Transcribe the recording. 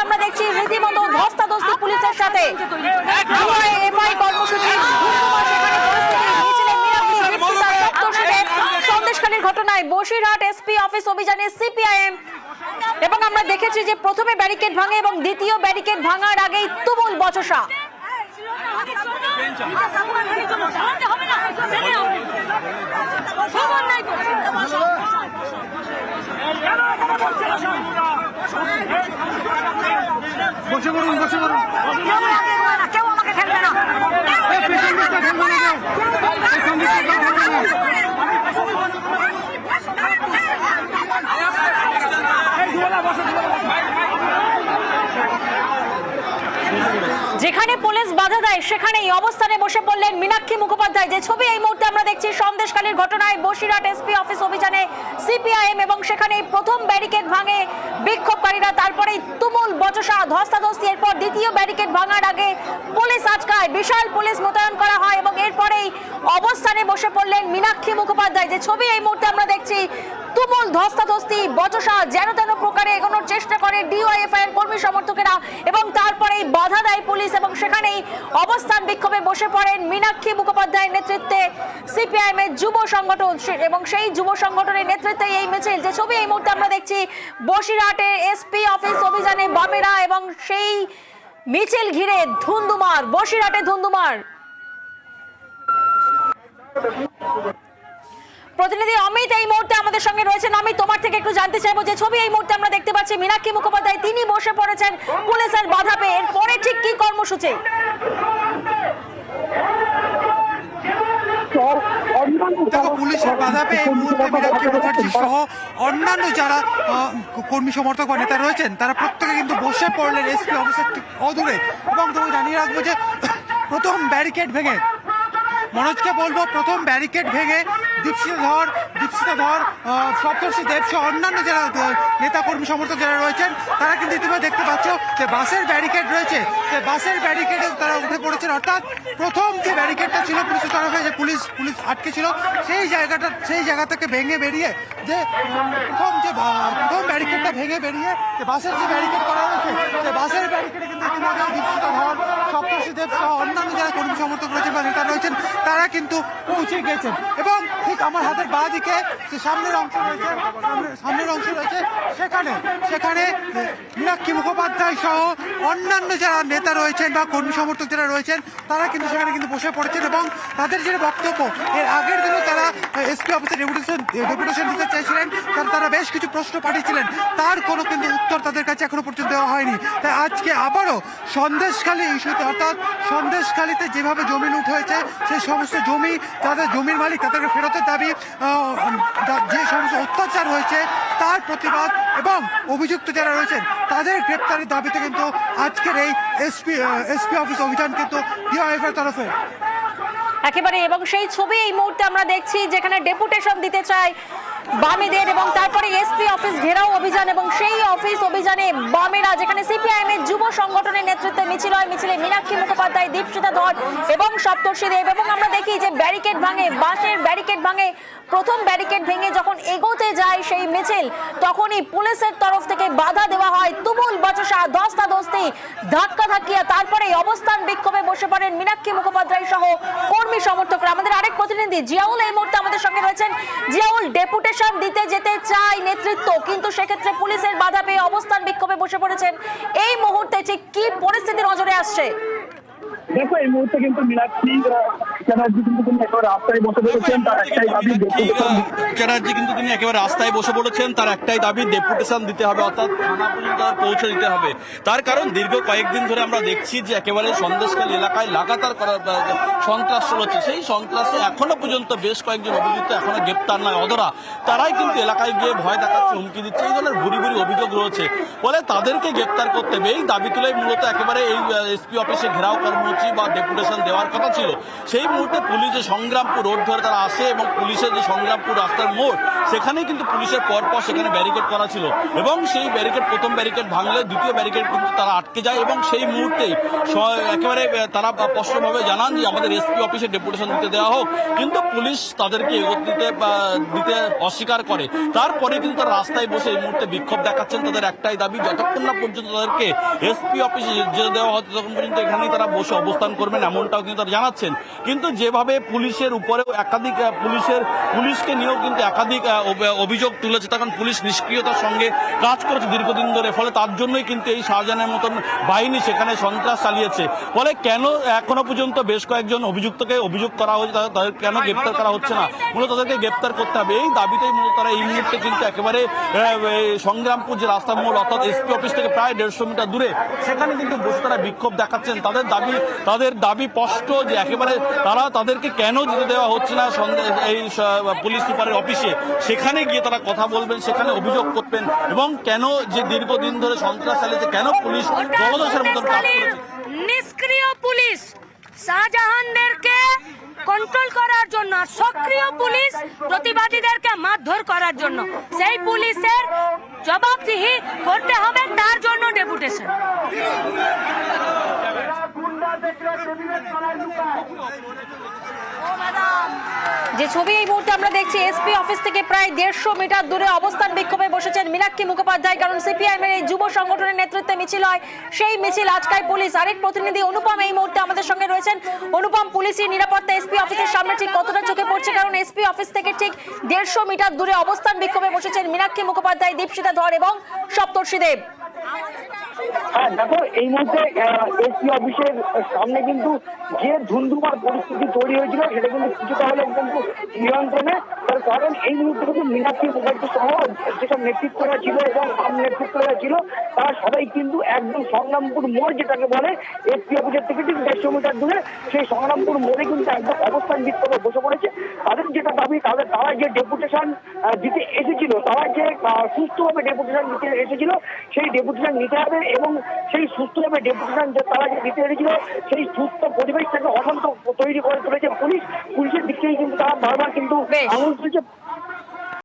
আমরা দেখছি রীতিমতো ধস্তাধস্তি পুলিশের সাথে। এফআই কর্মসূচি সন্দেশখালীর ঘটনায় বসিরহাট এসপি অফিস অভিযানে সিপিআইএম এবং আমরা দেখেছি যে প্রথমে ব্যারিকেড ভাঙে এবং দ্বিতীয় ব্যারিকেড ভাঙার আগেই তুমুল বচসা। বসে পড়ুন, বসে পড়ুন, কেউ আমাকে খেলবে না। যেখানে পুলিশ বাধা দেয় সেখানেই অবস্থানে বসে পড়লেন মীনাক্ষী মুখোপাধ্যায়। যে ছবি এই মুহূর্তে আমরা দেখছি সন্দেশখালীর ঘটনায় বসিরহাট এসপি অফিস অভিযানে সিপিআইএম এবং সেখানে প্রথম ব্যারিকেড ভাঙে বিক্ষোভকারীরা, তারপরে তুমুল বচসা ধস্তাধস্তি। এরপর দ্বিতীয় ব্যারিকেড ভাঙার আগে পুলিশ আটকায়, বিশাল পুলিশ মোতায়েন করা হয় এবং এরপরেই অবস্থানে বসে পড়লেন মীনাক্ষী মুখোপাধ্যায়। যে ছবি এই মুহূর্তে আমরা দেখছি তুমুল ধস্তাধস্তি বচসা, যেন তেন প্রকারে এগোনোর চেষ্টা করে ডিওয়াইএফআই এর কর্মী সমর্থকেরা এবং তারপরেই বাধা দেয় পুলিশ এবং সেখানেই অবস্থান বিক্ষোভে বসে পড়েন মীনাক্ষী মুখোপাধ্যায়ের নেতৃত্বে সিপিআইএম এর যুব সংগঠন এবং সেই যুব সংগঠনের নেতৃত্বে এই মিছিল। যে ছবি এই মুহূর্তে আমরা দেখছি বসিরহাটে এসপি অফিস অভিযানে বামেরা এবং সেই মিছিল ঘিরে ধুন্ধুমার, বসিরহাটে ধুন্ধুমার। প্রতিনিধি অমিত এই মুহূর্তে আমাদের সঙ্গে রয়েছেন। অমিত, তোমার থেকে একটু জানতে চাইবো, যে ছবি এই মুহূর্তে আমরা দেখতে পাচ্ছি মীনাক্ষী মুখোপাধ্যায় তিনি বসে পড়েছেন পুলিশের বাধা পেয়ে, এরপরে ঠিক কি কর্মসূচি? দেখো, পুলিশের বাধা পেয়ে এই মুহূর্তে মীনাক্ষী মুখার্জি সহ অন্যান্য যারা কর্মী সমর্থক বা নেতা রয়েছেন তারা প্রত্যেকে কিন্তু বসে পড়লেন এসপি অফিসের ঠিক অদূরে। এবং তোমাকে জানিয়ে রাখবো যে প্রথম ব্যারিকেড ভেঙে, মনোজকে বলবো, প্রথম ব্যারিকেড ভেঙে দীপশিতা ধর, সপ্তর্ষি দেব সহ অন্যান্য যারা নেতা কর্মী সমর্থক যারা রয়েছেন তারা কিন্তু ইতিমধ্যে দেখতে পাচ্ছ যে বাসের ব্যারিকেড রয়েছে, বাসের ব্যারিকেডে তারা উঠে পড়েছেন। অর্থাৎ প্রথম যে ব্যারিকেডটা ছিল পুলিশের তরফে, যে পুলিশ আটকে ছিল, সেই জায়গা থেকে ভেঙে বেরিয়ে যে প্রথম ব্যারিকেডটা ভেঙে বেরিয়ে যে বাসের যে ব্যারিকেড করা হয়েছে, সেই বাসের ব্যারিকেডে কিন্তু ইতিমধ্যে দীপশিতা ধর, সপ্তর্ষি দেব সহ অন্যান্য যারা কর্মী সমর্থক রয়েছেন বা নেতা রয়েছেন তারা কিন্তু পৌঁছে গেছেন। এবং ঠিক আমার হাতের বাঁ দিকে যে সামনের অংশ রয়েছে সেখানে মীনাক্ষী মুখোপাধ্যায় সহ অন্যান্য যারা নেতা রয়েছেন বা কর্মী সমর্থক যারা রয়েছেন তারা কিন্তু সেখানে কিন্তু বসে পড়েছেন এবং তাদের যে বক্তব্য, এর আগের দিনও তারা এসপি অফিসে ডেপুটেশন দিতে চেয়েছিলেন, তারা বেশ কিছু প্রশ্ন পাঠিয়েছিলেন, তার কোনো কিন্তু উত্তর তাদের কাছে এখনো পর্যন্ত দেওয়া হয়নি। তাই আজকে আবারও সন্দেশখালী ইস্যুতে, অর্থাৎ সন্দেশখালীতে যেভাবে জমি লুট হয়েছে সেই সমস্ত জমি, তাদের জমির মালিক তাদেরকে ফেরতের দাবি, যে সমস্ত অত্যাচার হয়েছে তার প্রতিবাদ এবং অভিযুক্ত যারা রয়েছেন তাদের গ্রেপ্তারের দাবিতে কিন্তু আজকের এই এসপি অফিস অভিযান কিন্তু ডিওয়াইএফআই তরফে একেবারে। এবং সেই ছবি এই মুহূর্তে আমরা দেখছি যেখানে ডেপুটেশন দিতে চায় বামেদের এবং তারপরে এসপি অফিস ঘেরাও অভিযান এবং সেই অফিস অভিযানে বামেরা, যেখানে সিপিআইএম এর যুব সংগঠনের নেতৃত্বে মিছিল হয়। মিছিলে মীনাক্ষী মুখোপাধ্যায়, দীপশিতা ধর এবং সপ্তর্ষি দেব। এবং আমরা দেখি যে ব্যারিকেড ভাঙে, বাসের ব্যারিকেড ভাঙে, প্রথম ব্যারিকেড ভেঙে যখন এগোতে যায় সেই মিছিল তখনই পুলিশের তরফ থেকে বাধা দেওয়া হয়, তুমুল বচসা, ধস্তাধস্তি, ধাক্কাধাক্কিয়া, তারপরে অবস্থান বিক্ষোভে বসে পড়েন মীনাক্ষী মুখোপাধ্যায় সহ কর্মী সমর্থকরা। আমাদের আরেক প্রতিনিধি জিয়াউল এই মুহূর্তে আমাদের সঙ্গে রয়েছেন। জিয়াউল, ডেপুটেশন দিতে যেতে চায় নেতৃত্ব, কিন্তু সেক্ষেত্রে পুলিশের বাধা পেয়ে অবস্থান বিক্ষোভে বসে পড়েছেন, এই মুহূর্তে ঠিক কি পরিস্থিতি নজরে আসছে? দেখো, এই মুহূর্তে কিন্তু মীনাক্ষী চ্যাটার্জি কিন্তু তিনি একেবারে রাস্তায় বসে পড়েছেন, তার একটাই দাবি তার একটাই দাবি ডেপুটেশন দিতে হবে, অর্থাৎ থানা পর্যন্ত পৌঁছে দিতে হবে। তার কারণ দীর্ঘ কয়েকদিন ধরে আমরা দেখছি যে একেবারে সন্দেশখালী এলাকায় লাগাতার সন্ত্রাস চলেছে। সেই সন্ত্রাসে এখনো পর্যন্ত বেশ কয়েকজন অভিযুক্ত এখনো গ্রেপ্তার নয়, অধরা, তারাই কিন্তু এলাকায় গিয়ে ভয় দেখাচ্ছে, হুমকি দিচ্ছে, এই ধরনের ভুরি অভিযোগ রয়েছে। ফলে তাদেরকে গ্রেপ্তার করতে হবে, এই দাবি তুলে মূলত একেবারে এই এসপি অফিসে ঘেরাও কর্ম কর্মসূচি বা ডেপুটেশন দেওয়ার কথা ছিল। সেই মুহূর্তে পুলিশ যে সংগ্রামপুর রোড ধরে তারা আসে এবং পুলিশের যে সংগ্রামপুর রাস্তার মোড় সেখানেই কিন্তু পুলিশের পরপর সেখানে ব্যারিকেড করা ছিল এবং সেই ব্যারিকেড প্রথম ব্যারিকেড ভাঙলে দ্বিতীয় ব্যারিকেড কিন্তু তারা আটকে যায় এবং সেই মুহূর্তেই একেবারে তারা স্পষ্টভাবে জানান যে আমাদের এসপি অফিসে ডেপুটেশন দিতে দেওয়া হোক, কিন্তু পুলিশ তাদেরকে দিতে অস্বীকার করে। তারপরে কিন্তু তারা রাস্তায় বসে এই মুহূর্তে বিক্ষোভ দেখাচ্ছেন। তাদের একটাই দাবি, যতক্ষণ না পর্যন্ত তাদেরকে এসপি অফিসে যেতে দেওয়া হয় ততক্ষণ পর্যন্ত এখানেই তারা বসে অবস্থান করবেন, এমনটাও কিন্তু তারা জানাচ্ছেন। কিন্তু যেভাবে পুলিশের উপরেও একাধিক পুলিশকে নিয়েও কিন্তু একাধিক অভিযোগ তুলেছে, তখন পুলিশ নিষ্ক্রিয়তার সঙ্গে কাজ করেছে দীর্ঘদিন ধরে, ফলে তার জন্যই কিন্তু এই শাহজাহানের মতন বাহিনী সেখানে সন্ত্রাস চালিয়েছে। ফলে কেন এখনো পর্যন্ত বেশ কয়েকজন অভিযুক্তকে অভিযোগ করা হয়েছে, তাদের কেন গ্রেপ্তার করা হচ্ছে না, মূলত তাদেরকে গ্রেপ্তার করতে হবে। এই দাবিতেই মূলত তারা এই মুহূর্তে কিন্তু একেবারে সংগ্রামপুর যে রাস্তার মোড় অর্থাৎ এসপি অফিস থেকে প্রায় 150 মিটার দূরে সেখানে কিন্তু বসে তারা বিক্ষোভ দেখাচ্ছেন। তাদের দাবি স্পষ্ট যে একেবারে তাদেরকে কেন যেতে দেওয়া হচ্ছে না এই পুলিশ সুপারের অফিসে, সেখানে গিয়ে তারা কথা বলবেন, সেখানে অভিযোগ করবেন এবং কেন যে দীর্ঘদিন ধরে সন্ত্রাস চালিয়েছে, কেন পুলিশ জলদস্যুর মতন কাজ করেছে। নিষ্ক্রিয় পুলিশ শাহজাহানদেরকে কন্ট্রোল করার জন্য, সক্রিয় পুলিশ প্রতিবাদীদেরকে মারধর করার জন্য, সেই পুলিশের জবাবদিহি করতে হবে, তার জন্য ডেপুটেশন। যে ছবি এই মুহূর্তে আমরা দেখছি, এসপি অফিস থেকে প্রায় 150 মিটার দূরে অবস্থান বিক্ষোভে বসেছেন মীনাক্ষী মুখোপাধ্যায়, কারণ সিপিআইএম এর এই যুব সংগঠনের নেতৃত্বে মিছিল হয়, সেই মিছিল আটকায় পুলিশ। আরেক প্রতিনিধি অনুপম এই মুহূর্তে আমাদের সঙ্গে রয়েছেন। অনুপম, পুলিশি নিরাপত্তা এসপি অফিসের সামনে ঠিক কতটা চোখে পড়ছে, কারণ এসপি অফিস থেকে ঠিক 150 মিটার দূরে অবস্থান বিক্ষোভে বসেছেন মীনাক্ষী মুখোপাধ্যায়, দীপশিতা ধর এবং সপ্তর্ষি দেব। হ্যাঁ দেখো, এই মুহূর্তে এসপি অফিসের সামনে কিন্তু যে ধুন্ধুমার পরিস্থিতি তৈরি হয়েছিল সেটা কিন্তু কিছুটা হলেও কিন্তু নিয়ন্ত্রণে। তার কারণ এই মুহূর্তে কিন্তু মীনাক্ষী মুখার্জি সহ যেসব নেতৃত্বরা ছিল এবং আম নেতৃত্বরা ছিল তারা সবাই কিন্তু একদম সংগ্রামপুর মোড় যেটাকে বলে এসপি অফিসের থেকে ঠিক 150 মিটার দূরে সেই সংগ্রামপুর মোড়ে কিন্তু একদম অবস্থান বিক্ষোভে বসে পড়েছে। তাদের যেটা দাবি, তারা যে ডেপুটেশন দিতে এসেছিল, তারা যে সুস্থভাবে ডেপুটেশন দিতে এসেছিল সেই ডেপুটেশন নিতে হবে এবং সেই সুস্থভাবে ডেপুটেশন যে তারা যে দিতে এসেছিল সেই সুস্থ পরিবেশটাকে অশান্ত তৈরি করে তুলেছে পুলিশের দিক থেকে কিন্তু তারা বারবার কিন্তু আঙুল তুলছে।